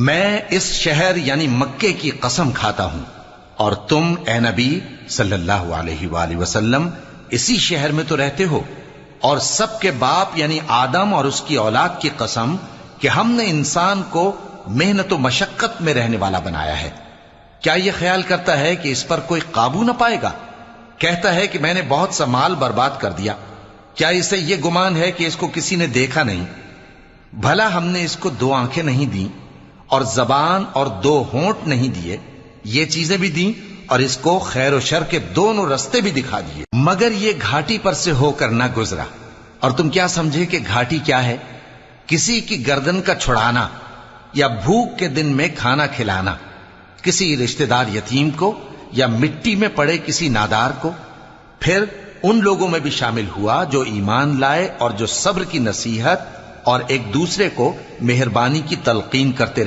میں اس شہر یعنی مکے کی قسم کھاتا ہوں اور تم اے نبی صلی اللہ علیہ وآلہ وسلم اسی شہر میں تو رہتے ہو، اور سب کے باپ یعنی آدم اور اس کی اولاد کی قسم کہ ہم نے انسان کو محنت و مشقت میں رہنے والا بنایا ہے، کیا یہ خیال کرتا ہے کہ اس پر کوئی قابو نہ پائے گا؟ کہتا ہے کہ میں نے بہت سا مال برباد کر دیا، کیا اسے یہ گمان ہے کہ اس کو کسی نے دیکھا نہیں؟ بھلا ہم نے اس کو 2 آنکھیں نہیں دیں اور زبان اور 2 ہونٹ نہیں دیے؟ یہ چیزیں بھی دیں اور اس کو خیر و شر کے دونوں رستے بھی دکھا دیے، مگر یہ گھاٹی پر سے ہو کر نہ گزرا۔ اور تم کیا سمجھے کہ گھاٹی کیا ہے؟ کسی کی گردن کا چھڑانا یا بھوک کے دن میں کھانا کھلانا، کسی رشتہ دار یتیم کو یا مٹی میں پڑے کسی نادار کو۔ پھر ان لوگوں میں بھی شامل ہوا جو ایمان لائے اور جو صبر کی نصیحت اور ایک دوسرے کو مہربانی کی تلقین کرتے رہے۔